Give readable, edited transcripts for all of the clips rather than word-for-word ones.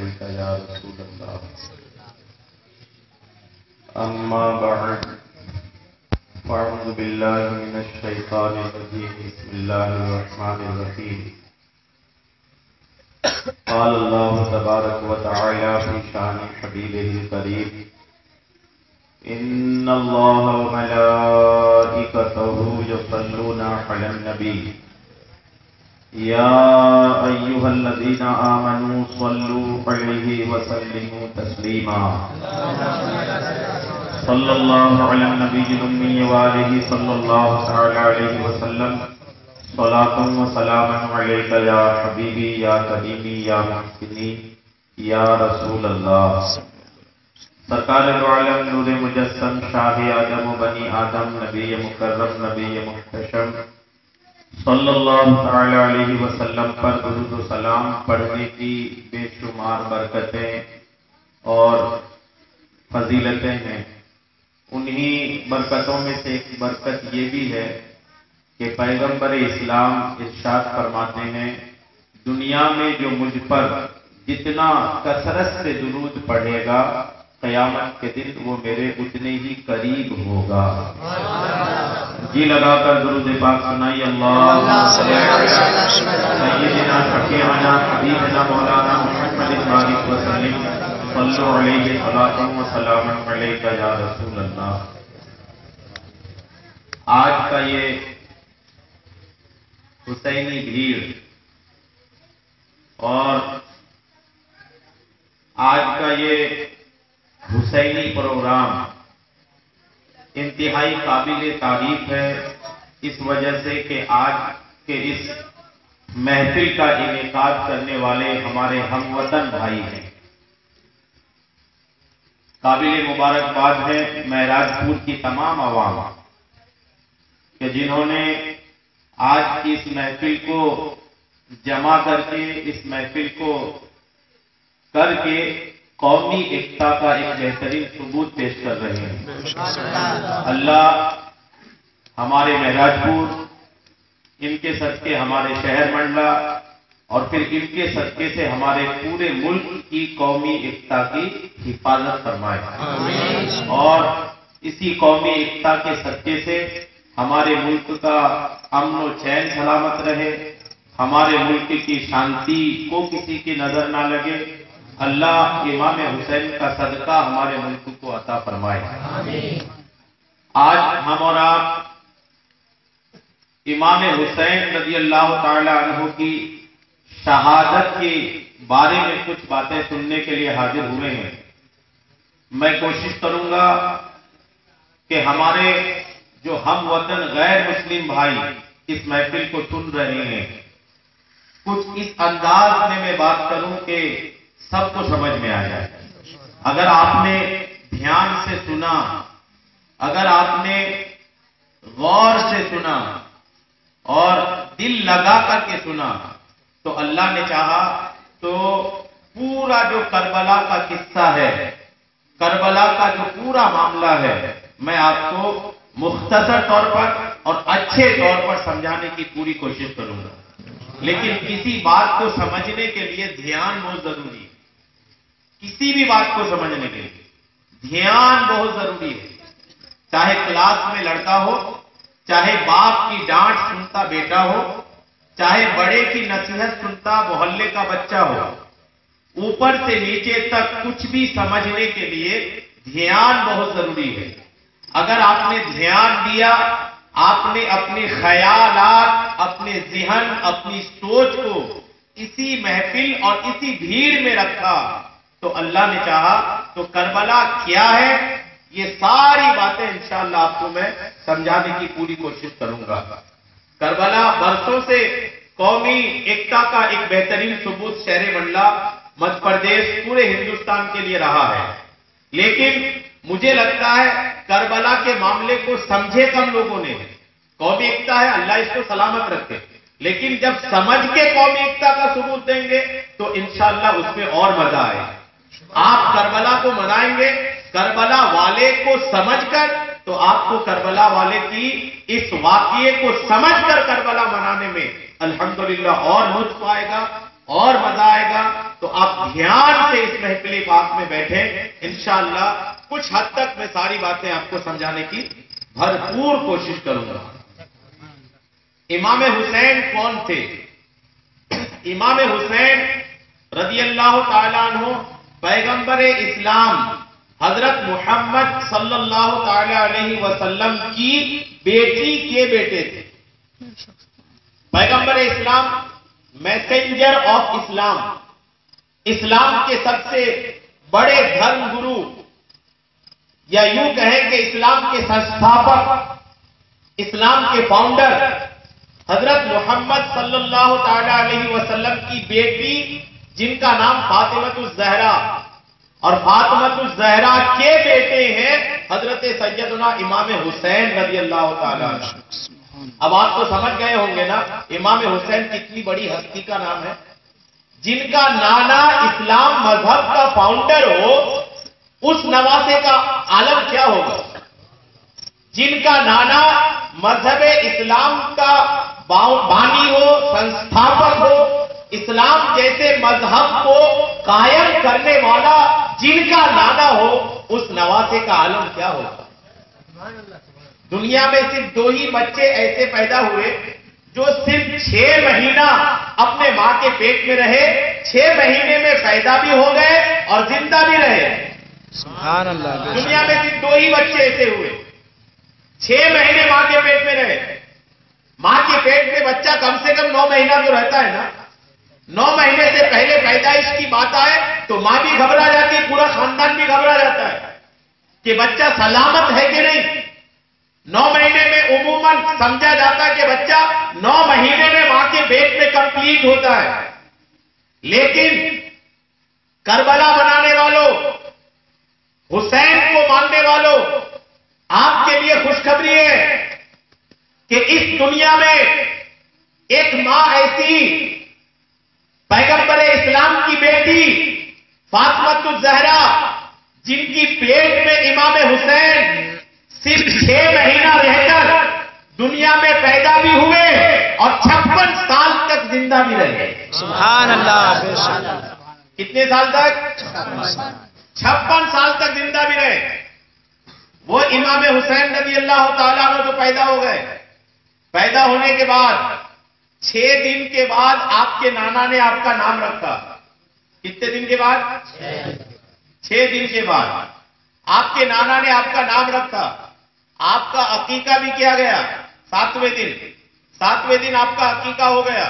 يا رسول الله أما بعد فأعوذ بالله من الشيطان الرجيم بسم الله الرحمن الرحيم قال الله تبارك وتعالى في شأن حبيبه الكريم إن الله وملائكته يصلون على النبي يا أيها الذين آمنوا صلوا عليه وسلموا تسليما صلى الله على النبي الأمي وآله صلى الله تعالى عليه وسلم صلاة وسلاما عليك يا حبيبي يا كريمي يا محسني يا رسول الله سرکار دو عالم نور مجسم شاہ آدم و بنی آدم نبی مکرم نبی محتشم صلی اللہ تعالی علیہ وسلم پر درود و سلام پڑھنے کی بے شمار برکتیں اور فضیلتیں ہیں. انہی برکتوں میں سے ایک برکت یہ بھی ہے کہ پیغمبر اسلام ارشاد فرماتے ہیں دنیا میں جو مجھ پر جتنا کثرت سے درود پڑھے گا قیامت کے دن وہ میرے اتنے ہی قریب ہوگا. جی لگا کر درود پاک سنائیے اللہم صلی علی سیدنا شفیعنا حبیبنا مولانا محمد بارک وسلم صلو علیہ صلاۃ و سلام علیک یا رسول اللہ. آج کا یہ حسینی بھیڑ اور آج کا یہ حسینی پروگرام انتہائی قابل تعریف ہے اس وجہ سے کہ آج کے اس محفل کا انعقاد کرنے والے ہمارے ہم وطن بھائی ہیں. قابل مبارکباد ہے معراج پور کی تمام عوام کہ جنہوں نے آج کی اس محفل کو جمع کر کے اس محفل کو کر کے قومی ایکتا کا ایک بہترین ثبوت پیش کر رہے ہیں. اللہ ہمارے معراج پور ان کے صدقے ہمارے شہر منڈلا اور پھر ان کے صدقے سے ہمارے پورے ملک کی قومی ایکتا کی حفاظت فرمائے اور اسی قومی ایکتا کے صدقے سے ہمارے ملک کا امن و چین سلامت رہے, ہمارے ملک کی شانتی کو کسی کی نظر نہ لگے. اللہ امام حسین کا صدقہ ہمارے ملک کو عطا فرمائے. آج ہم اور آپ امام حسین رضی اللہ تعالی عنہ کی شہادت کے بارے میں کچھ باتیں سننے کے لیے حاضر ہوئے ہیں. میں کوشش کروں گا کہ ہمارے جو ہم وطن غیر مسلم بھائی اس محفل کو سن رہے ہیں کچھ اس انداز میں بات کروں کہ سب کو سمجھ میں آ جائے. اگر آپ نے دھیان سے سنا, اگر آپ نے غور سے سنا اور دل لگا کر کے سنا تو اللہ نے چاہا تو پورا جو کربلا کا قصہ ہے, کربلا کا جو پورا معاملہ ہے, میں آپ کو مختصر طور پر اور اچھے طور پر سمجھانے کی پوری کوشش کروں گا. لیکن کسی بات کو سمجھنے کے لیے دھیان بہت ضروری ہے. کسی بھی بات کو سمجھنے کے لیے دھیان بہت ضروری ہے. چاہے کلاس میں لڑکا ہو, چاہے باپ کی ڈانٹ سنتا بیٹا ہو, چاہے بڑے کی نصیحت سنتا محلے کا بچہ ہو, اوپر سے نیچے تک کچھ بھی سمجھنے کے لیے دھیان بہت ضروری ہے. اگر آپ نے دھیان دیا, آپ نے اپنے خیالات, اپنے ذہن, اپنی سوچ کو اسی محفل اور اسی بھیڑ میں رکھا تو اللہ نے چاہا تو کربلا کیا ہے یہ ساری باتیں انشاءاللہ آپ کو میں سمجھانے کی پوری کوشش کروں گا. کربلا برسوں سے قومی ایکتا کا ایک بہترین ثبوت شہر منڈلا مدھیہ پردیش پورے ہندوستان کے لیے رہا ہے. لیکن مجھے لگتا ہے کربلا کے معاملے کو سمجھے کم لوگوں نے. قومی ایکتا ہے, اللہ اس کو سلامت رکھے, لیکن جب سمجھ کے قومی ایکتا کا ثبوت دیں گے تو انشاءاللہ اس میں اور مزہ آئے. آپ کربلا کو منائیں گے کربلا والے کو سمجھ کر تو آپ کو کربلا والے کی اس واقعے کو سمجھ کر کربلا منانے میں الحمدللہ اور لطف آئے گا, اور مزہ آئے گا. تو آپ دھیان سے اس محفل پاک میں بیٹھیں. انشاءاللہ کچھ حد تک میں ساری باتیں آپ کو سمجھانے کی بھرپور کوشش کروں گا. امام حسین کون تھے؟ امام حسین رضی اللہ تعالیٰ عنہ پیغمبر اسلام حضرت محمد صلی اللہ تعالی علیہ وسلم کی بیٹی کے بیٹے تھے. پیغمبر اسلام میسنجر آف اسلام، اسلام کے سب سے بڑے دھرم گرو، یا یوں کہیں کہ اسلام کے سنستھاپک، اسلام کے فاؤنڈر حضرت محمد صلی اللہ تعالی علیہ وسلم کی بیٹی جن کا نام فاطمۃ الزہرا، اور فاطمۃ الزہرا کے بیٹے ہیں حضرت سیدنا امام حسین رضی اللہ تعالی عنہ. اب آپ تو سمجھ گئے ہوں گے نا امام حسین کتنی بڑی ہستی کا نام ہے. جن کا نانا اسلام مذہب کا فاؤنڈر ہو، اس نواسے کا عالم کیا ہوگا؟ جن کا نانا مذہب اسلام کا بانی ہو، سنستھاپک ہو، اسلام جیسے مذہب کو قائم کرنے والا جن کا نانا ہو، اس نواسے کا عالم کیا ہوگا؟ دنیا میں صرف 2 ہی بچے ایسے پیدا ہوئے جو صرف 6 مہینہ اپنے ماں کے پیٹ میں رہے، 6 مہینے میں پیدا بھی ہو گئے اور زندہ بھی رہے. سبحان اللہ. دنیا میں صرف 2 ہی بچے ایسے ہوئے 6 مہینے ماں کے پیٹ میں رہے. ماں کے پیٹ میں بچہ کم سے کم 9 مہینہ جو رہتا ہے نا، 9 مہینے سے پہلے پیدائش کی بات آئے تو ماں بھی گھبرا جاتی، پورا خاندان بھی گھبرا جاتا ہے کہ بچہ سلامت ہے کہ نہیں. 9 مہینے میں عموماً سمجھا جاتا ہے کہ بچہ 9 مہینے میں ماں کے پیٹ میں کمپلیٹ ہوتا ہے. لیکن کربلا بنانے والوں، حسین کو ماننے والوں، آپ کے لیے خوشخبری ہے کہ اس دنیا میں ایک ماں ایسی، پیغمبر اسلام کی بیٹی فاطمۃ الزہرا، جن کی پیٹ میں امام حسین صرف 6 مہینہ رہ کر دنیا میں پیدا بھی ہوئے اور 56 سال تک زندہ بھی رہے. سبحان اللہ. کتنے سال تک؟ 56 سال تک زندہ بھی رہے. وہ امام حسین رضی اللہ تعالیٰ عنہ تو پیدا ہو گئے. پیدا ہونے کے بعد 6 دن کے بعد آپ کے نانا نے آپ کا نام رکھا. کتنے دن کے بعد؟ 6 دن کے بعد آپ کے نانا نے آپ کا نام رکھا. آپ کا عقیقہ بھی کیا گیا 7ویں دن. 7ویں دن آپ کا عقیقہ ہو گیا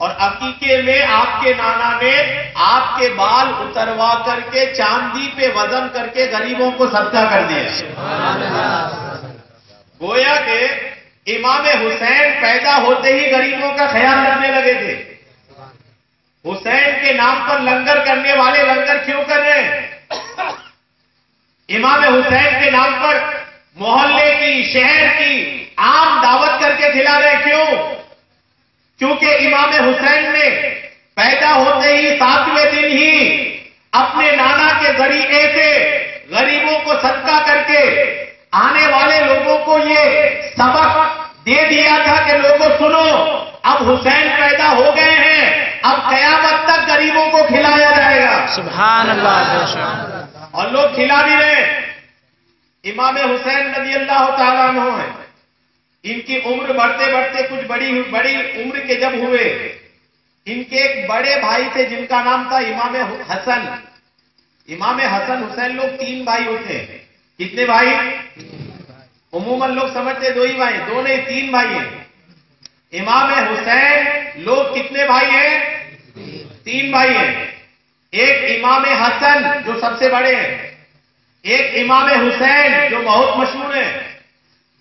اور عقیقے میں آپ کے نانا نے آپ کے بال اتروا کر کے چاندی پہ وزن کر کے غریبوں کو صدقہ کر دیا. گویا کہ امام حسین پیدا ہوتے ہی غریبوں کا خیال رکھنے لگے تھے. حسین کے نام پر لنگر کرنے والے لنگر کیوں کر رہے ہیں؟ امام حسین کے نام پر محلے کی، شہر کی عام دعوت کر کے کھلا رہے. کیوں؟ کیونکہ امام حسین نے پیدا ہوتے ہی 7ویں دن ہی اپنے نانا کے ذریعے سے غریبوں کو صدقہ کر کے آنے والے لوگوں کو یہ سبق دے دیا تھا کہ لوگوں سنو، اب حسین پیدا ہو گئے ہیں، اب قیامت تک غریبوں کو کھلایا جائے گا. سبحان اللہ. اور لوگ کھلا بھی رہے. امام حسین رضی اللہ تعالیٰ عنہ ہیں. ان کی عمر بڑھتے بڑھتے کچھ بڑی عمر کے جب ہوئے، ان کے ایک بڑے بھائی تھے جن کا نام تھا امام حسن. امام حسن حسین لوگ 3 بھائی ہوتے ہیں. کتنے بھائی؟ عموماً لوگ سمجھتے 2 ہی بھائی، 2 نہیں 3 بھائی ہیں. امام حسین لوگ کتنے بھائی ہیں؟ 3 بھائی ہیں. ایک امام حسن جو سب سے بڑے ہیں، ایک امام حسین جو بہت مشہور ہیں،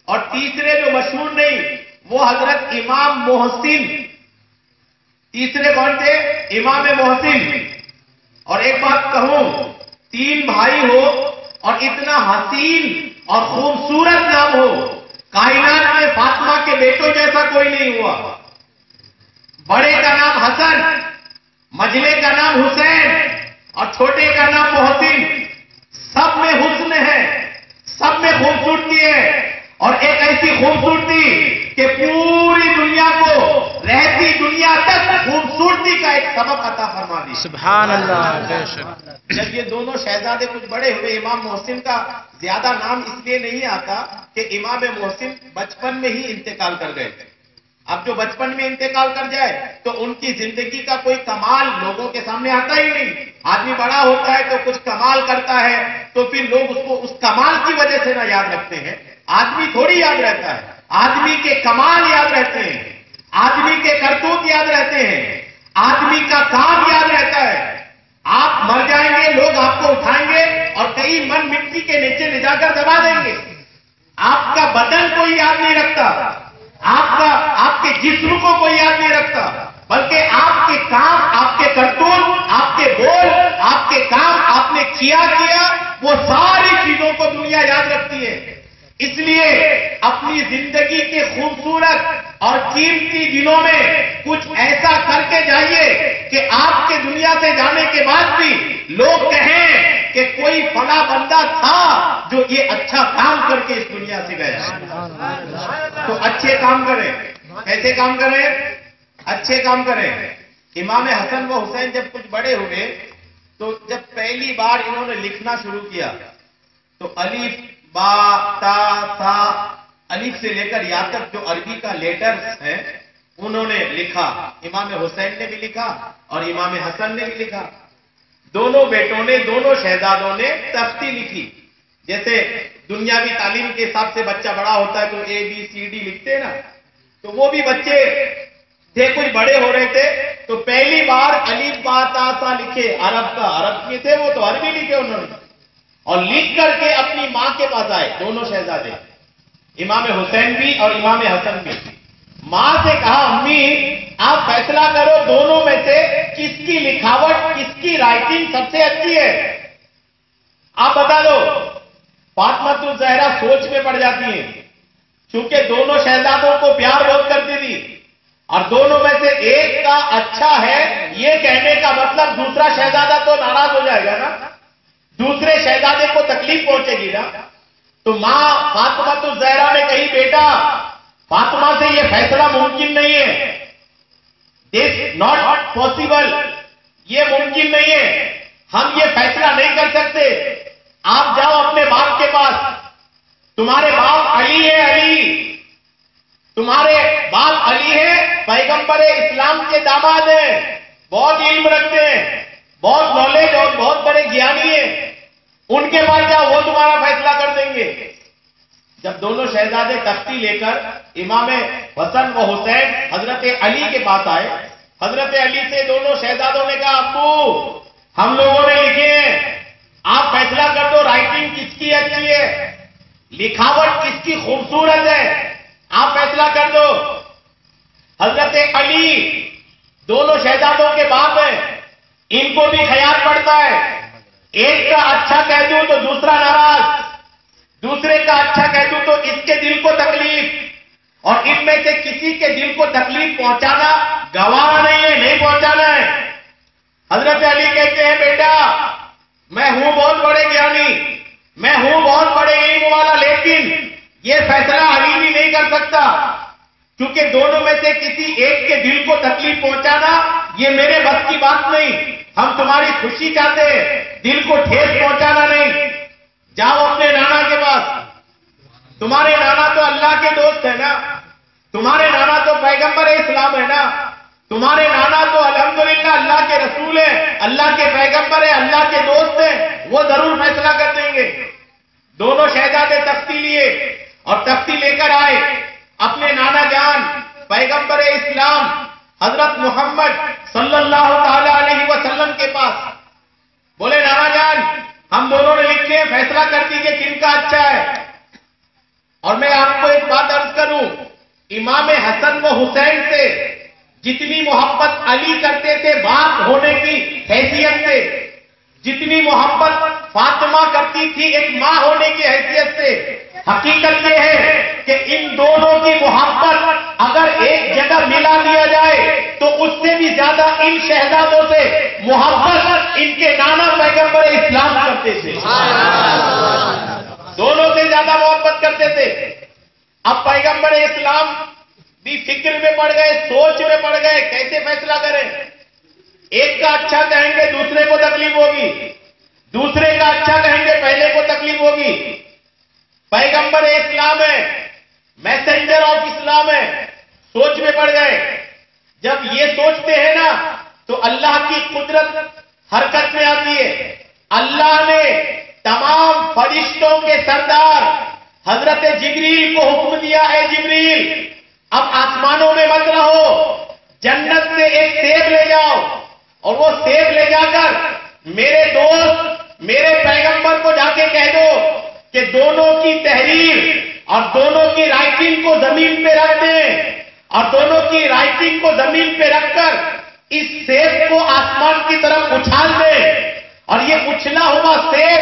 اور تیسرے جو مشہور نہیں وہ حضرت امام محسن. تیسرے کون تھے؟ امام محسن. اور ایک بات کہوں، 3 بھائی ہو اور اتنا حسین اور خوبصورت نام ہو، کائنات میں فاطمہ کے بیٹوں جیسا کوئی نہیں ہوا. بڑے کا نام حسن، مجلے کا نام حسین اور چھوٹے کا نام محسن. سب میں حسن ہے، سب میں خوبصورتی ہے، اور ایک ایسی خوبصورتی کہ پوری دنیا کو رہتی دنیا تک خوبصورتی کا ایک سبق عطا فرما دی. سبحان اللہ بے شک. جب یہ دونوں شہزادے کچھ بڑے ہوئے، امام محسن کا زیادہ نام اس لیے نہیں آتا کہ امام محسن بچپن میں ہی انتقال کر گئے تھے. اب جو بچپن میں انتقال کر جائے تو ان کی زندگی کا کوئی کمال لوگوں کے سامنے آتا ہی نہیں. آدمی بڑا ہوتا ہے تو کچھ کمال کرتا ہے تو پھر لوگ اس کو اس کمال کی وجہ سے نہ یاد رکھتے ہیں. آدمی تھوڑی یاد رہتا ہے، آدمی کے کمال یاد رہتے ہیں، آدمی کے کرتوت یاد رہتے ہیں، آدمی کا کام یاد رہتا ہے. آپ مر جائیں گے، لوگ آپ کو اٹھائیں گے اور کئی من مٹی کے نیچے لے جا کر دبا دیں گے. آپ کا بدن کوئی یاد نہیں رکھتا، آپ کے جسم کو کوئی یاد نہیں رکھتا، بلکہ آپ کے کام، آپ کے کرتوت، آپ کے بول، آپ کے کام آپ نے کیا وہ ساری چیزوں کو دنیا یاد رکھتی ہے. اس لیے اپنی زندگی کے خوبصورت اور قیمتی دنوں میں کچھ ایسا کر کے جائیے کہ آپ کے دنیا سے جانے کے بعد بھی لوگ کہیں کہ کوئی فلاں بندہ تھا جو یہ اچھا کام کر کے اس دنیا سے گیا. تو اچھے کام کریں. کیسے کام کریں؟ اچھے کام کریں. امام حسن و حسین جب کچھ بڑے ہوئے تو جب پہلی بار انہوں نے لکھنا شروع کیا تو الف با تا تھا، الف سے لے کر یا تک جو عربی کا لیٹرز ہیں انہوں نے لکھا. امام حسین نے بھی لکھا اور امام حسن نے بھی لکھا. دونوں بیٹوں نے، دونوں شہزادوں نے تختی لکھی. جیسے دنیاوی تعلیم کے حساب سے بچہ بڑا ہوتا ہے تو اے بی سی ڈی لکھتے ہیں نا، تو وہ بھی بچے تھے کچھ بڑے ہو رہے تھے تو پہلی بار الف با تا تھا لکھے. عرب کے تھے وہ تو عربی لکھے انہوں نے اور لکھ کر کے اپنی ماں کے پاس آئے. دونوں شہزادے، امام حسین بھی اور امام حسن بھی. ماں سے کہا امی آپ فیصلہ کرو دونوں میں سے کس کی لکھاوٹ، کس کی رائٹنگ سب سے اچھی ہے، آپ بتا دو. فاطمہ الزہرا سوچ میں پڑ جاتی ہیں چونکہ دونوں شہزادوں کو پیار بہت کرتی تھی اور دونوں میں سے ایک کا اچھا ہے یہ کہنے کا مطلب دوسرا شہزادہ تو ناراض ہو جائے گا نا، دوسرے شہزادے کو تکلیف پہنچے گی نا. تو ماں فاطمہ الزہرا نے کہی بیٹا فاطمہ سے یہ فیصلہ ممکن نہیں ہے، دس ناٹ پاسبل، یہ ممکن نہیں ہے، ہم یہ فیصلہ نہیں کر سکتے. آپ جاؤ اپنے باپ کے پاس، تمہارے باپ علی ہے، علی تمہارے باپ علی ہے، پیغمبر اسلام کے داماد ہیں، بہت علم رکھتے ہیں، بہت نالج اور بہت بڑے گیانی ہیں، ان کے پاس جاؤ وہ تمہارا فیصلہ کر دیں گے. جب دونوں شہزادے تختی لے کر امام حسن و حسین حضرت علی کے پاس آئے، حضرت علی سے دونوں شہزادوں نے کہا ابو ہم لوگوں نے لکھے ہیں، آپ فیصلہ کر دو رائٹنگ کس کی اچھی ہے، لکھاوٹ کس کی خوبصورت ہے، آپ فیصلہ کر دو. حضرت علی دونوں شہزادوں کے باپ ہیں، ان کو بھی خیال پڑتا ہے ایک کا اچھا کہہ دوں تو دوسرا ناراض، دوسرے کا اچھا کہہ دوں تو اس کے دل کو تکلیف، اور ان میں سے کسی کے دل کو تکلیف پہنچانا گوارا نہیں ہے، نہیں پہنچانا ہے. حضرت علی کہتے ہیں بیٹا میں ہوں بہت بڑے گیانی، میں ہوں بہت بڑے علم والا، لیکن یہ فیصلہ علی بھی نہیں کر سکتا کیونکہ دونوں میں سے کسی ایک کے دل کو تکلیف پہنچانا یہ میرے بس کی بات نہیں. ہم تمہاری خوشی چاہتے ہیں، دل کو ٹھیس پہنچانا نہیں. جاؤ اپنے نانا کے پاس، تمہارے نانا تو اللہ کے دوست ہے نا، تمہارے نانا تو پیغمبر اسلام ہے نا، تمہارے نانا تو الحمدللہ اللہ کے رسول ہے، اللہ کے پیغمبر ہے، اللہ کے دوست ہیں، وہ ضرور فیصلہ کر دیں گے. دونوں شہزادے تختی لیے اور تختی لے کر آئے اپنے نانا جان پیغمبر اسلام حضرت محمد صلی اللہ تعالی علیہ وسلم کے پاس. بولے نانا جان ہم دونوں نے لکھے، فیصلہ کر دیجئے کن کا اچھا ہے. اور میں آپ کو ایک بات عرض کروں، امام حسن و حسین سے جتنی محبت علی کرتے تھے باپ ہونے کی حیثیت سے، جتنی محبت فاطمہ کرتی تھی ایک ماں ہونے کی حیثیت سے، حقیقت یہ ہے کہ ان دونوں کی محبت اگر ایک جگہ ملا دیا جائے تو اس سے بھی زیادہ ان شہزادوں سے محبت ان کے نانا پیغمبر اسلام کرتے تھے، دونوں سے زیادہ محبت کرتے تھے. اب پیغمبر اسلام بھی فکر میں پڑ گئے، سوچ میں پڑ گئے، کیسے فیصلہ کریں؟ ایک کا اچھا کہیں گے دوسرے کو تکلیف ہوگی، دوسرے کا اچھا کہیں گے پہلے کو تکلیف ہوگی۔ پیغمبر اسلام ہے، میسنجر آف اسلام ہے، سوچ میں پڑ گئے۔ جب یہ سوچتے ہیں نا تو اللہ کی قدرت حرکت میں آتی ہے۔ اللہ نے تمام فرشتوں کے سردار حضرت جبریل کو حکم دیا، اے جبریل اب آسمانوں میں مت رہو، جنت سے ایک سیب لے جاؤ اور وہ سیب لے جا کر میرے دوست میرے پیغمبر کو جا کے کہہ دو کہ دونوں کی تحریر اور دونوں کی رائٹنگ کو زمین پہ رکھ دیں، اور دونوں کی رائٹنگ کو زمین پہ رکھ کر اس سیب کو آسمان کی طرف اچھال دیں، اور یہ اچھلا ہوا سیب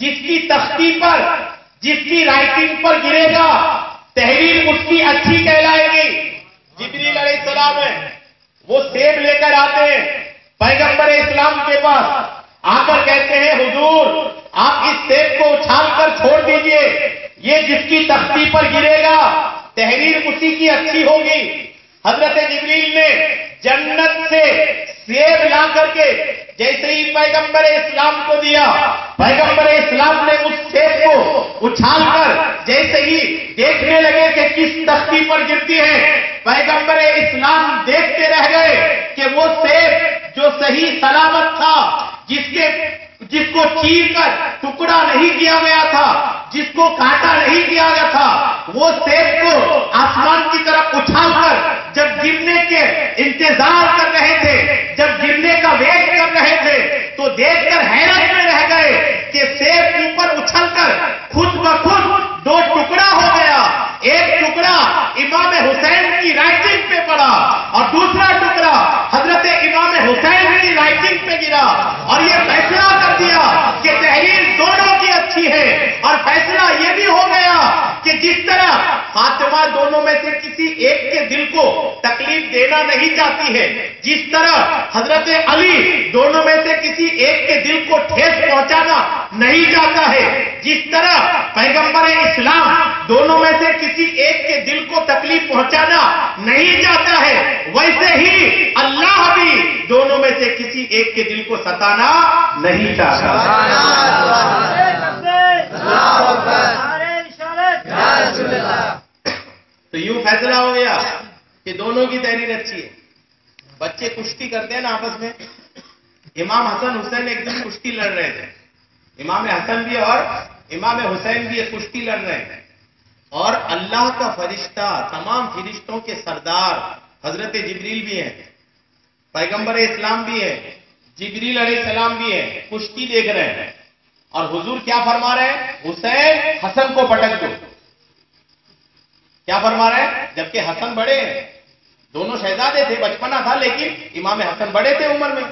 جس کی تختی پر جس کی رائٹنگ پر گرے گا تحریر اس کی اچھی کہلائے گی۔ جبریل علیہ السلام ہے، وہ سیب لے کر آتے ہیں پیغمبر اسلام کے پاس، آ کر کہتے ہیں حضور آپ اس سیب کو اچھال کر چھوڑ دیجئے، یہ جس کی تختی پر گرے گا تحریر اسی کی اچھی ہوگی۔ حضرت جبریل نے جنت سے سیب لا کر کے جیسے ہی پیغمبر اسلام کو دیا، پیغمبر اسلام نے اس سیب کو اچھال کر جیسے ہی دیکھنے لگے کہ کس تختی پر گرتی ہے، پیغمبر اسلام دیکھتے رہ گئے کہ وہ سیب جو صحیح سلامت تھا، جس کو چیر کر ٹکڑا نہیں کیا گیا تھا، جس کو کاٹا نہیں کیا گیا تھا، وہ سیب کو آسمان کی طرف اچھال کر جب گرنے کے انتظار کر رہے تھے، جب گرنے کا ویٹ کر رہے تھے تو دیکھ کر حیرت میں رہ گئے کہ سیب اوپر اچھل کر خود بخود دو ٹکڑا ہو گیا۔ ایک ٹکڑا امام حسین کی رائٹنگ پہ پڑا اور دوسرا ٹکڑا حضرت امام حسین کی رائٹنگ پہ گرا، اور یہ فیصلہ کر دیا کہ تحریر دونوں کی اچھی ہے، اور فیصلہ یہ بھی ہو گیا کہ جس طرح فاطمہ دونوں میں سے کسی ایک کے دل کو تکلیف دینا نہیں چاہتی ہے، جس طرح حضرت علی دونوں میں سے کسی ایک کے دل کو ٹھیس پہنچانا نہیں چاہتا ہے، جس طرح پیغمبر اسلام دونوں میں سے کسی ایک کے دل کو تکلیف پہنچانا نہیں چاہتا ہے، ویسے ہی اللہ بھی دونوں میں سے کسی ایک کے دل کو ستانا نہیں چاہتا۔ تو یوں فیصلہ ہو گیا کہ دونوں کی تحریر اچھی ہے۔ بچے کشتی کرتے ہیں نا آپس میں، امام حسن حسین ایک دن کشتی لڑ رہے تھے، امام حسن بھی اور امام حسین بھی ایک کشتی لڑ رہے ہیں، اور اللہ کا فرشتہ تمام فرشتوں کے سردار حضرت جبریل بھی ہیں، پیغمبر اسلام بھی ہے، جبریل علیہ السلام بھی ہے، کشتی دیکھ رہے ہیں، اور حضور کیا فرما رہے ہیں؟ حسین حسن کو پٹک دو۔ کیا فرما رہے ہیں؟ جبکہ حسن بڑے ہیں، دونوں شہزادے تھے، بچپنا تھا، لیکن امام حسن بڑے تھے عمر میں،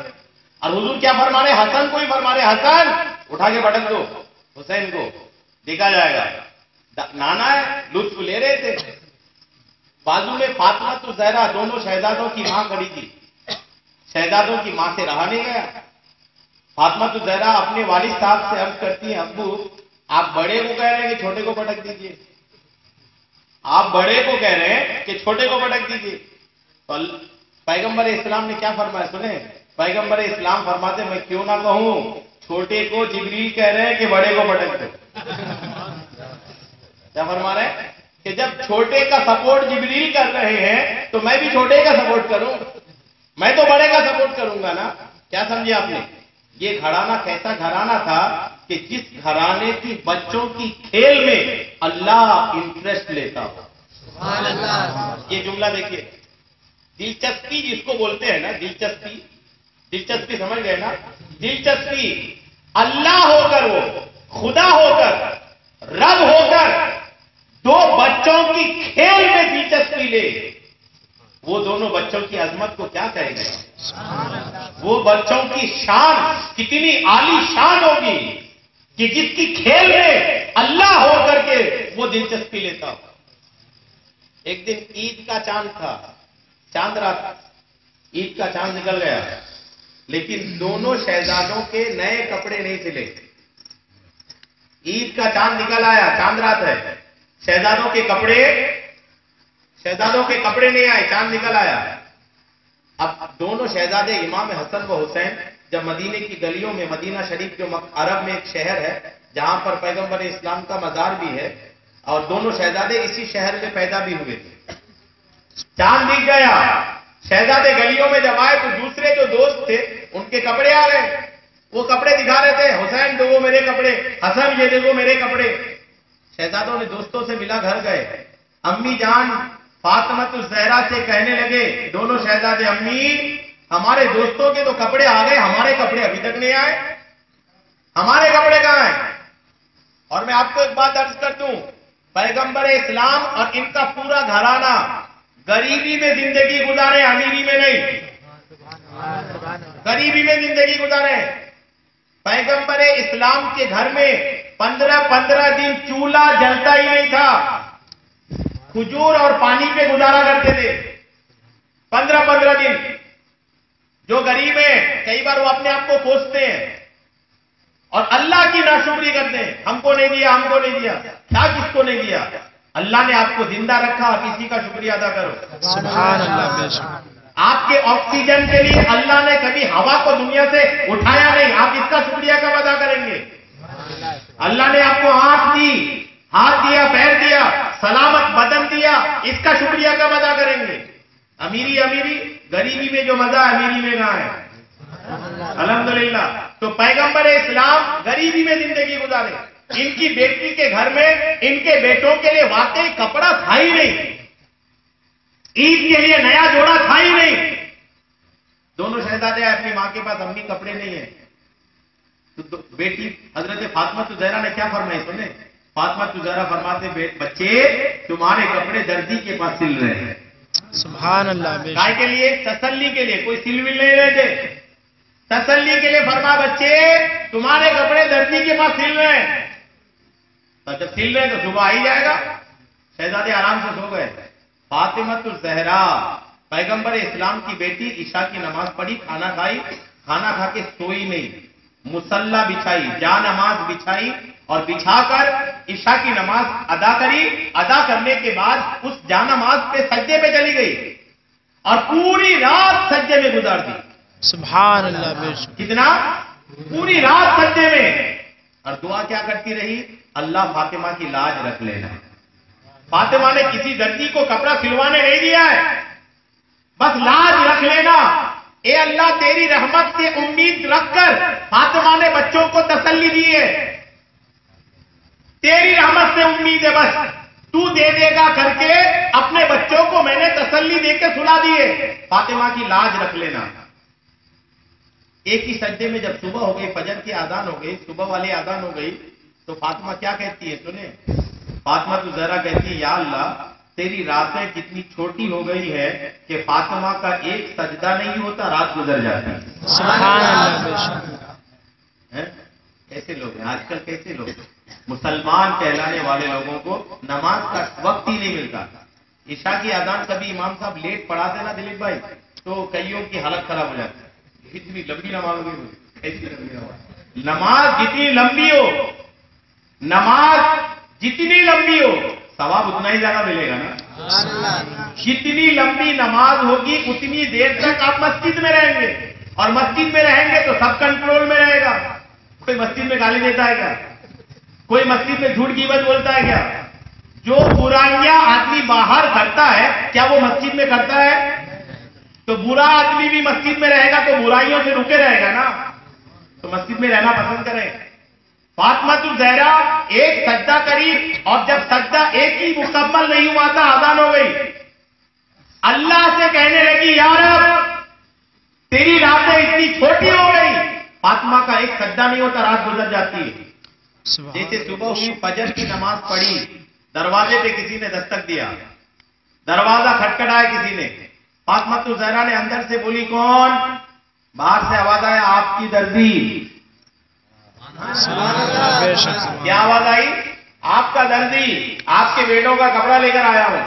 اور حضور کیا فرما رہے ہیں؟ حسن کو ہی فرما رہے ہیں، حسن اٹھا کے پٹک دو حسین کو، دیکھا جائے گا۔ نانا ہے، لطف لے رہے تھے، بازو میں فاطمہ تو زہرا دونوں شہزادوں کی ماں کھڑی تھی، شہزادوں کی ماں سے رہا نہیں گیا۔ فاطمہ تو زہرا اپنے والد صاحب سے عرض کرتی ہیں، ابو آپ بڑے کو کہہ رہے ہیں کہ چھوٹے کو پٹک دیجئے، آپ بڑے کو کہہ رہے ہیں کہ چھوٹے کو پٹک دیجئے۔ تو پیغمبر اسلام نے کیا فرمایا سنیں؟ پیغمبر اسلام فرماتے میں کیوں نہ کہوں، چھوٹے کو جبریل کہہ رہے ہیں کہ بڑے کو پٹک دو۔ کیا فرما رہے ہیں کہ جب چھوٹے کا سپورٹ جبریل کر رہے ہیں تو میں بھی چھوٹے کا سپورٹ کروں، میں تو بڑے کا سپورٹ کروں گا نا۔ کیا سمجھے آپ نے؟ یہ گھرانہ کیسا گھرانہ تھا کہ جس گھرانے کی بچوں کی کھیل میں اللہ انٹرسٹ لیتا ہو۔ سبحان اللہ۔ یہ جملہ دیکھیے، دلچسپی جس کو بولتے ہیں نا، دلچسپی، دلچسپی سمجھ گئے نا؟ دلچسپی اللہ ہو کر، وہ خدا ہو کر، رب ہو کر دو بچوں کی کھیل میں دلچسپی لے، وہ دونوں بچوں کی عظمت کو کیا کہیں گے؟ وہ بچوں کی شان کتنی عالی شان ہوگی کہ جس کی کھیل میں اللہ ہو کر کے وہ دلچسپی لیتا ہو۔ ایک دن عید کا چاند تھا، چاند رات، عید کا چاند نکل گیا، لیکن دونوں شہزادوں کے نئے کپڑے نہیں سلے۔ عید کا چاند نکل آیا، چاند رات ہے، شہزادوں کے کپڑے شہزادوں کے کپڑے نہیں آئے، چاند نکل آیا۔ اب دونوں شہزادے امام حسن و حسین جب مدینے کی گلیوں میں، مدینہ شریف جو عرب میں ایک شہر ہے جہاں پر پیغمبر اسلام کا مزار بھی ہے، اور دونوں شہزادے اسی شہر میں پیدا بھی ہوئے تھے۔ چاند دکھ گیا، شہزادے گلیوں میں جب آئے تو دوسرے جو دوست تھے ان کے کپڑے آ گئے، وہ کپڑے دکھا رہے تھے، حسین دیکھو میرے کپڑے، حسن یہ دیکھو میرے کپڑے۔ شہزادوں نے دوستوں سے ملا گھر گئے، امی جان فاطمہ الزہرا سے کہنے لگے دونوں شہزادے، امی ہمارے دوستوں کے تو کپڑے آ گئے، ہمارے کپڑے ابھی تک نہیں آئے، ہمارے کپڑے کہاں ہیں؟ اور میں آپ کو ایک بات عرض کر دوں، پیغمبر اسلام اور ان کا پورا گھرانہ غریبی میں زندگی گزارے، امیری میں نہیں، غریبی میں زندگی گزارے۔ پیغمبر اسلام کے گھر میں 15 دن چولہا جلتا ہی نہیں تھا، کھجور اور پانی پہ گزارا کرتے تھے 15 دن۔ جو غریب ہیں کئی بار وہ اپنے آپ کو کوستے ہیں اور اللہ کی ناشکری کرتے ہیں، ہم کو نہیں دیا، ہم کو نہیں دیا۔ کیا کس کو نہیں دیا؟ اللہ نے آپ کو زندہ رکھا، کسی کا شکریہ ادا کرو۔ سبحان اللہ، بے شک۔ آپ کے آکسیجن کے لیے اللہ نے کبھی ہوا کو دنیا سے اٹھایا نہیں، آپ اس کا شکریہ کب ادا کریں گے؟ اللہ نے آپ کو آنکھ دی، ہاتھ دیا، پیر دیا، سلامت بدن دیا، اس کا شکریہ کب ادا کریں گے؟ امیری امیری، غریبی میں جو مزہ ہے امیری میں کہاں ہے؟ الحمدللہ۔ تو پیغمبر اسلام غریبی میں زندگی گزارے، ان کی بیٹی کے گھر میں ان کے بیٹوں کے لیے واقعی کپڑا تھا ہی نہیں، عید کے لیے نیا جوڑا تھا ہی نہیں۔ دونوں شہزادے آئے اپنی ماں کے پاس، امی کپڑے نہیں ہیں۔ تو بیٹی حضرت فاطمہ الزہرا نے کیا فرمائی سنیں؟ فاطمہ الزہرا فرماتے بچے تمہارے کپڑے درزی کے پاس سل رہے ہیں۔ سبحان اللہ، بے کائے شک۔ کے لیے؟ تسلی کے لیے، کوئی سل ول نہیں رہے تھے، تسلی کے لیے فرما بچے تمہارے کپڑے درزی کے پاس سل رہے ہیں۔ تو جب سل رہے ہیں تو صبح آ ہی جائے گا۔ شہزادے آرام سے سو گئے۔ فاطمہ الزہرا پیغمبر اسلام کی بیٹی عشاء کی نماز پڑھی، کھانا کھائی، کھانا کھا کے سوئی نہیں، مصلی بچھائی، جا نماز بچھائی اور بچھا کر عشاء کی نماز ادا کری۔ ادا کرنے کے بعد اس جا نماز پہ سجدے پہ چلی گئی اور پوری رات سجدے میں گزار دی۔ سبحان اللہ، بے شک۔ کتنا؟ پوری رات سجدے میں۔ اور دعا کیا کرتی رہی؟ اللہ فاطمہ کی لاج رکھ لینا۔ فاطمہ نے کسی درزی کو کپڑا سلوانے نہیں دیا ہے، بس لاج رکھ لینا۔ اے اللہ تیری رحمت سے امید رکھ کر فاطمہ نے بچوں کو تسلی دی ہے، تیری رحمت سے امید ہے، بس تو دے دے گا کر کے اپنے بچوں کو میں نے تسلی دے کے سلا دی ہے، فاطمہ کی لاج رکھ لینا۔ ایک ہی سجدے میں جب صبح ہو گئی، فجر کی اذان ہو گئی، صبح والی اذان ہو گئی، تو فاطمہ کیا کہتی ہے سنیں؟ فاطمہ الزہرا کہتی ہے یا اللہ تیری راتیں کتنی چھوٹی ہو گئی ہے کہ فاطمہ کا ایک سجدہ نہیں ہوتا، رات گزر جاتی۔ سبحان اللہ، بے شک۔ کیسے لوگ ہیں آج کل، کیسے لوگ مسلمان کہلانے والے لوگوں کو نماز کا وقت ہی نہیں ملتا۔ عشاء کی اذان کبھی امام صاحب لیٹ پڑھاتے نا دلیپ بھائی، تو کئیوں کی حالت خراب ہو جاتی ہے، اتنی لمبی نماز ہوگی، ایسی لمبی نماز۔ نماز جتنی لمبی ہو، نماز جتنی لمبی ہو، ثواب اتنا ہی زیادہ ملے گا نا۔ جتنی لمبی نماز ہوگی اتنی دیر تک آپ مسجد میں رہیں گے، اور مسجد میں رہیں گے تو سب کنٹرول میں رہے گا۔ کوئی مسجد میں گالی دیتا ہے کیا؟ کوئی مسجد میں جھوٹ غیبت بولتا ہے کیا؟ جو برائیاں آدمی باہر کرتا ہے کیا وہ مسجد میں کرتا ہے؟ تو برا آدمی بھی مسجد میں رہے گا تو برائیوں سے رکے رہے گا نا۔ تو مسجد میں رہنا پسند کریں۔ فاطمہ الزہرا ایک سجدہ کری، اور جب سجدہ ایک ہی مکمل نہیں ہوا تھا، اذان ہو گئی، اللہ سے کہنے لگی یا رب تیری راتیں اتنی چھوٹی ہو گئی، فاطمہ کا ایک سجدہ نہیں ہوتا، رات گزر جاتی ہے۔ جیسے صبح ہوئی، فجر کی نماز پڑھی، دروازے پہ کسی نے دستک دیا، دروازہ کھٹکھٹایا کسی نے، فاطمہ الزہرا نے اندر سے بولی کون؟ باہر سے آواز آیا آپ کی درزی۔ بے شک۔ کیا آواز آئی؟ آپ کا درزی، آپ کے بیٹوں کا کپڑا لے کر آیا ہوں۔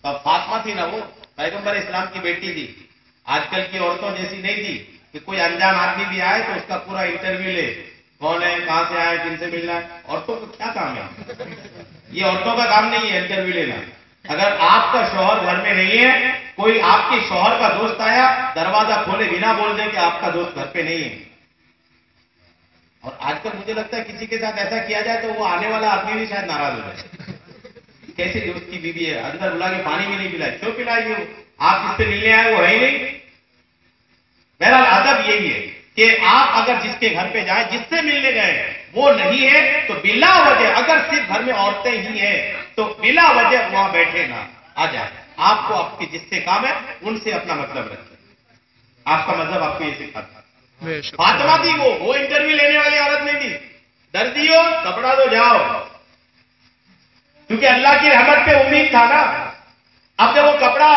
اب فاطمہ تھی نا، وہ پیغمبر اسلام کی بیٹی تھی، آج کل کی عورتوں جیسی نہیں تھی کہ کوئی انجان آدمی بھی آئے تو اس کا پورا انٹرویو لے، کون ہے، کہاں سے آئے، کن سے ملنا ہے۔ عورتوں کا کیا کام ہے؟ یہ عورتوں کا کام نہیں ہے انٹرویو لینا۔ اگر آپ کا شوہر گھر میں نہیں ہے، کوئی آپ کے شوہر کا دوست آیا، دروازہ کھولے بنا بول دیں کہ آپ کا دوست گھر پہ نہیں ہے. اور آج کل مجھے لگتا ہے کسی کے ساتھ ایسا کیا جائے تو وہ آنے والا آدمی بھی شاید ناراض ہو جائے. کیسے دوست کی بیوی ہے، اندر بلا کے پانی بھی نہیں پلائے، کیوں پلائے گی؟ آپ جس سے ملنے آئے وہ ہے ہی نہیں. بہرحال ادب یہی ہے کہ آپ اگر جس کے گھر پہ جائیں، جس سے ملنے گئے وہ نہیں ہے تو بلا وجہ، اگر صرف گھر میں عورتیں ہی ہیں تو بلا وجہ وہاں بیٹھے نہ آ جائے. آپ کو آپ کے جس سے کام ہے ان سے اپنا مطلب رکھیں. آپ کا مذہب آپ کو یہ سکھاتا ہے. فاطمہ تھی وہ انٹرویو لینے والی عورت نہیں تھی. دردی ہو کپڑا دو جاؤ، کیونکہ اللہ کی رحمت پہ امید تھا نا. اب جب وہ کپڑا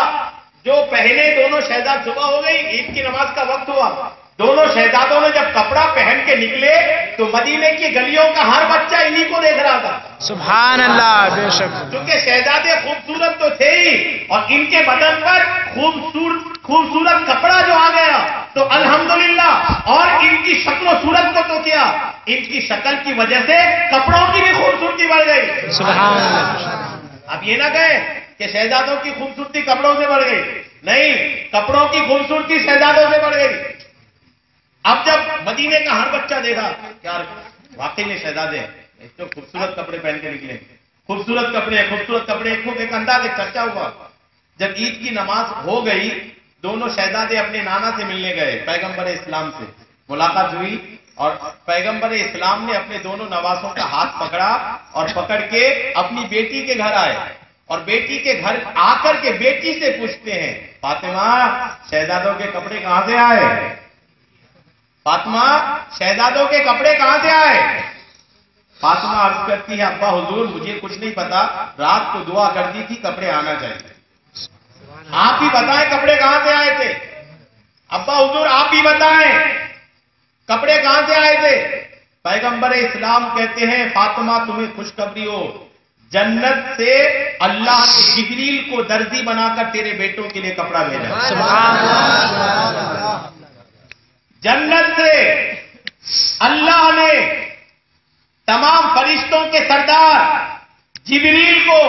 جو پہنے دونوں شہزاد، صبح ہو گئی، عید کی نماز کا وقت ہوا، دونوں شہزادوں نے جب کپڑا پہن کے نکلے تو مدینے کی گلیوں کا ہر بچہ انہی کو دیکھ رہا تھا. سبحان اللہ، بے شک. کیونکہ شہزادے خوبصورت تو تھے ہی، اور ان کے بدن پر خوبصورت کپڑا جو آ گیا تو الحمدللہ. اور ان کی شکل و صورت کو تو کیا، ان کی شکل کی وجہ سے کپڑوں کی بھی خوبصورتی بڑھ گئی. سبحان اللہ. اب یہ نہ کہیں کہ شہزادوں کی خوبصورتی کپڑوں سے بڑھ گئی، نہیں، کپڑوں کی خوبصورتی شہزادوں سے بڑھ گئی. اب جب مدینے کا ہر بچہ دیکھا یار واقعی میں شہزادے تو خوبصورت کپڑے پہن کے نکلے، خوبصورت کپڑے خوب ایک انداز ایک چرچا ہوا. جب عید کی نماز ہو گئی، دونوں شہزادے اپنے نانا سے ملنے گئے، پیغمبر اسلام سے ملاقات ہوئی، اور پیغمبر اسلام نے اپنے دونوں نواسوں کا ہاتھ پکڑا اور پکڑ کے اپنی بیٹی کے گھر آئے. اور بیٹی کے گھر آ کر کے بیٹی سے پوچھتے ہیں، فاطمہ شہزادوں کے کپڑے کہاں سے آئے؟ فاطمہ شہزادوں کے کپڑے کہاں سے آئے؟ فاطمہ عرض کرتی ہے، ابا حضور مجھے کچھ نہیں پتا، رات کو دعا کرتی تھی کپڑے آنا چاہیے. آپ ہی بتائیں کپڑے کہاں سے آئے تھے؟ ابا حضور آپ ہی بتائیں کپڑے کہاں سے آئے تھے؟ پیغمبر اسلام کہتے ہیں، فاطمہ تمہیں خوشخبری ہو، جنت سے اللہ نے جبریل کو درزی بنا کر تیرے بیٹوں کے لیے کپڑا بھیجا. سبحان اللہ. جنت سے اللہ نے تمام فرشتوں کے سردار جبریل کو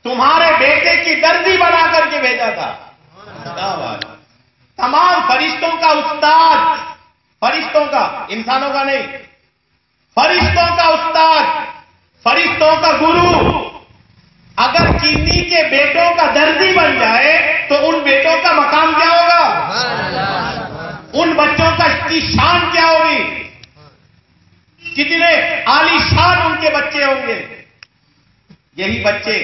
تمہارے بیٹے کی درزی بنا کر کے بھیجا تھا. تمام فرشتوں کا استاد، فرشتوں کا، انسانوں کا نہیں، فرشتوں کا استاد، فرشتوں کا گرو اگر چینی کے بیٹوں کا درزی بن جائے تو ان بیٹوں کا مقام کیا ہوگا؟ ان بچوں کی شان کیا ہوگی؟ کتنے عالی شان ان کے بچے ہوں گے. یہی بچے،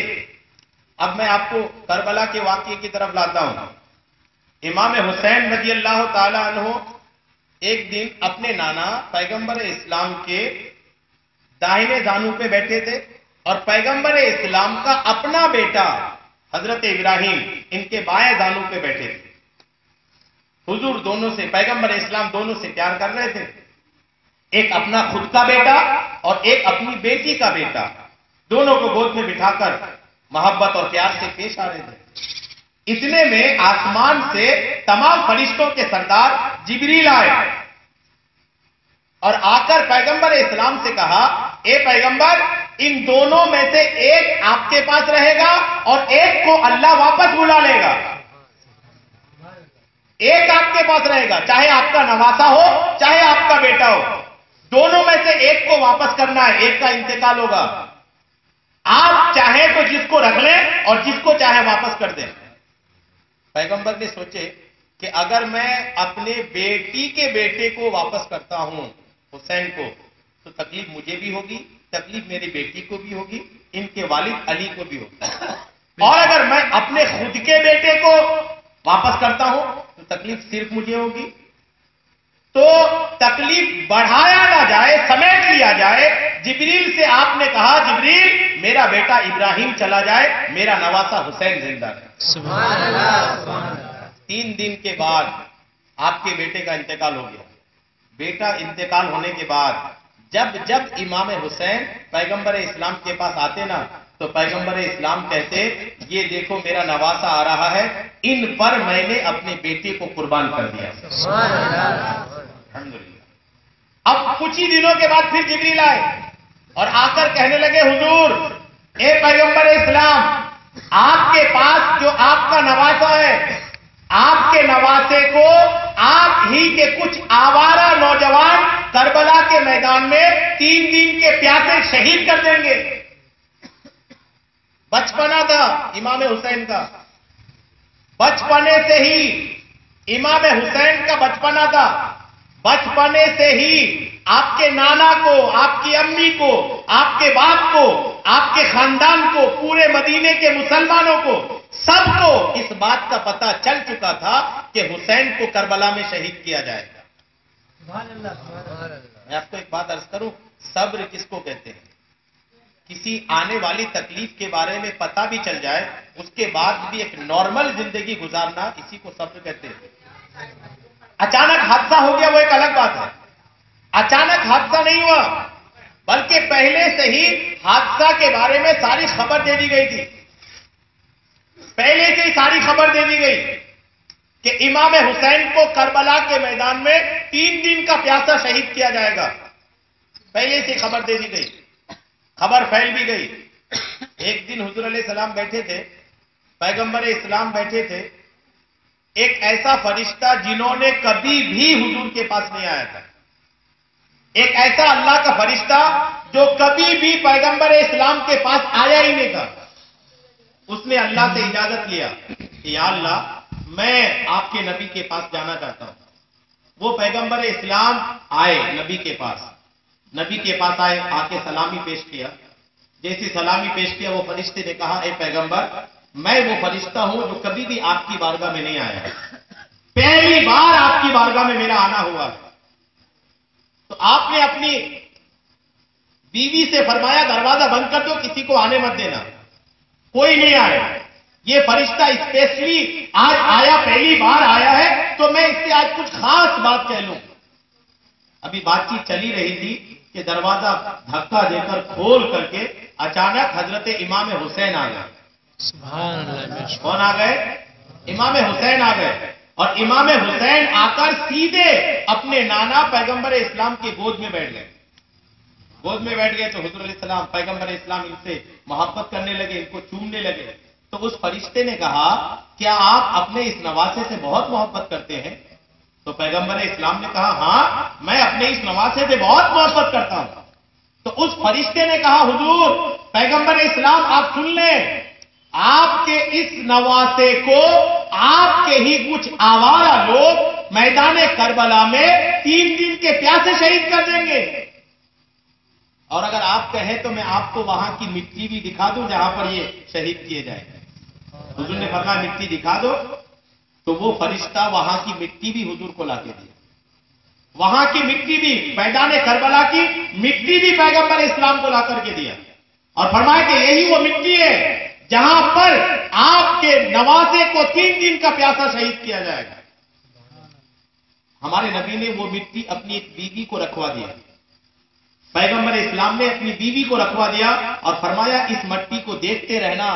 اب میں آپ کو کربلا کے واقعے کی طرف لاتا ہوں. امام حسین رضی اللہ تعالی عنہ ایک دن اپنے نانا پیغمبر اسلام کے داہنے زانو پہ بیٹھے تھے، اور پیغمبر اسلام کا اپنا بیٹا حضرت ابراہیم ان کے بائیں زانو پہ بیٹھے تھے. حضور دونوں سے، پیغمبر اسلام دونوں سے پیار کر رہے تھے، ایک اپنا خود کا بیٹا اور ایک اپنی بیٹی کا بیٹا، دونوں کو گود میں بٹھا کر محبت اور پیار سے پیش آ رہے تھے. اتنے میں آسمان سے تمام فرشتوں کے سردار جبریل آئے اور آ کر پیغمبر اسلام سے کہا، اے پیغمبر ان دونوں میں سے ایک آپ کے پاس رہے گا اور ایک کو اللہ واپس بلا لے گا. ایک آپ کے پاس رہے گا، چاہے آپ کا نواسا ہو چاہے آپ کا بیٹا ہو، دونوں میں سے ایک کو واپس کرنا ہے، ایک کا انتقال ہوگا. آپ چاہیں تو جس کو رکھ لیں اور جس کو چاہے واپس کر دیں. پیغمبر نے سوچے کہ اگر میں اپنے بیٹی کے بیٹے کو واپس کرتا ہوں حسین کو تو تکلیف مجھے بھی ہوگی، تکلیف میری بیٹی کو بھی ہوگی، ان کے والد علی کو بھی ہوگی. اور اگر میں اپنے خود کے بیٹے کو واپس کرتا ہوں تو تکلیف صرف مجھے ہوگی. تو تکلیف بڑھایا نہ جائے، سمیٹ لیا جائے. جبریل سے آپ نے کہا، جبریل میرا بیٹا ابراہیم چلا جائے، میرا نواسا حسین زندہ ہے. سبحان اللہ. 3 دن کے بعد آپ کے بیٹے کا انتقال ہو گیا. بیٹا انتقال ہونے کے بعد جب امام حسین پیغمبر اسلام کے پاس آتے نا تو پیغمبر اسلام کہتے، یہ دیکھو میرا نواسا آ رہا ہے، ان پر میں نے اپنے بیٹے کو قربان کر دیا. الحمدللہ. اب کچھ ہی دنوں کے بعد پھر جبریل آئے اور آ کر کہنے لگے، حضور اے پیغمبر اسلام آپ کے پاس جو آپ کا نواسا ہے، آپ کے نواسے کو آپ ہی کے کچھ آوارہ نوجوان کربلا کے میدان میں 3 دن کے پیاسے شہید کر دیں گے۔ بچپنا تھا امام حسین کا، بچپنے سے ہی امام حسین کا بچپنا تھا، بچپنے سے ہی آپ کے نانا کو، آپ کی امی کو، آپ کے باپ کو، آپ کے خاندان کو، پورے مدینے کے مسلمانوں کو، سب کو اس بات کا پتہ چل چکا تھا کہ حسین کو کربلا میں شہید کیا جائے گا۔ میں آپ کو ایک بات عرض کروں، صبر کس کو کہتے ہیں؟ کسی آنے والی تکلیف کے بارے میں پتہ بھی چل جائے، اس کے بعد بھی ایک نارمل زندگی گزارنا، اسی کو صبر کہتے ہیں۔ اچانک حادثہ ہو گیا وہ ایک الگ بات ہے، اچانک حادثہ نہیں ہوا، بلکہ پہلے سے ہی حادثہ کے بارے میں ساری خبر دے دی گئی تھی، پہلے سے ہی ساری خبر دے دی گئی کہ امام حسین کو کربلا کے میدان میں 3 دن کا پیاسا شہید کیا جائے گا، پہلے سے خبر دے دی گئی، خبر پھیل بھی گئی۔ ایک دن حضور علیہ السلام بیٹھے تھے، پیغمبر اسلام بیٹھے تھے، ایک ایسا فرشتہ جنہوں نے کبھی بھی حضور کے پاس نہیں آیا تھا، ایک ایسا اللہ کا فرشتہ جو کبھی بھی پیغمبر اسلام کے پاس آیا ہی نہیں تھا، اس نے اللہ سے اجازت لیا کہ یا اللہ میں آپ کے نبی کے پاس جانا چاہتا ہوں۔ وہ پیغمبر اسلام آئے نبی کے پاس، نبی کے پاس آئے، آ کے سلامی پیش کیا، جیسی سلامی پیش کیا وہ فرشتے نے کہا اے پیغمبر میں وہ فرشتہ ہوں جو کبھی بھی آپ کی بارگاہ میں نہیں آیا، پہلی بار آپ کی بارگاہ میں میرا آنا ہوا ہے۔ تو آپ نے اپنی بیوی سے فرمایا دروازہ بند کر دو، کسی کو آنے مت دینا، کوئی نہیں آیا، یہ فرشتہ اسپیشلی آج آیا، پہلی بار آیا ہے تو میں اس سے آج کچھ خاص بات کہہ لوں۔ ابھی بات چیت چلی رہی تھی کہ دروازہ دھکا دے کر کھول کر کے اچانک حضرت امام حسین آ گئے۔ سبحان اللہ۔ کون آ گئے؟ امام حسین آ گئے، اور امام حسین آ کر سیدھے اپنے نانا پیغمبر اسلام کی گود میں بیٹھ گئے۔ گود میں بیٹھ گئے تو حضور علیہ السلام پیغمبر اسلام ان سے محبت کرنے لگے، ان کو چومنے لگے۔ تو اس فرشتے نے کہا کیا آپ اپنے اس نواسے سے بہت محبت کرتے ہیں؟ تو پیغمبر اسلام نے کہا ہاں میں اپنے اس نواسے سے بہت محبت کرتا ہوں۔ تو اس فرشتے نے کہا حضور پیغمبر اسلام آپ سن لیں، آپ کے اس نواسے کو آپ کے ہی کچھ آوارہ لوگ میدان کربلا میں 3 دن کے پیاسے شہید کر دیں گے، اور اگر آپ کہیں تو میں آپ کو وہاں کی مٹی بھی دکھا دوں جہاں پر یہ شہید کیے جائیں گے۔ حضور نے فرمایا مٹی دکھا دو، تو وہ فرشتہ وہاں کی مٹی بھی حضور کو لا کے دیا، وہاں کی مٹی بھی، میدان کربلا کی مٹی بھی پیغمبر اسلام کو لا کر کے دیا، اور فرمایا کہ یہی وہ مٹی ہے جہاں پر آپ کے نواسے کو 3 دن کا پیاسا شہید کیا جائے گا۔ ہمارے نبی نے وہ مٹی اپنی ایک بیوی کو رکھوا دیا، پیغمبر اسلام نے اپنی بیوی کو رکھوا دیا اور فرمایا اس مٹی کو دیکھتے رہنا،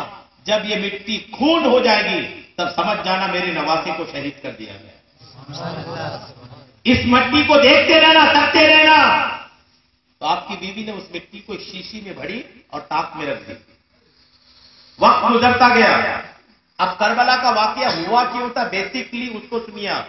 جب یہ مٹی خون ہو جائے گی تب سمجھ جانا میرے نواسے کو شہید کر دیا گیا۔ اس مٹی کو دیکھتے رہنا، تکتے رہنا۔ تو آپ کی بیوی نے اس مٹی کو ایک شیشی میں بھری اور تاک میں رکھ دی۔ وقت گزرتا گیا، اب کربلا کا واقعہ ہوا کیوں تھا بیسکلی اس کو سنیے آپ۔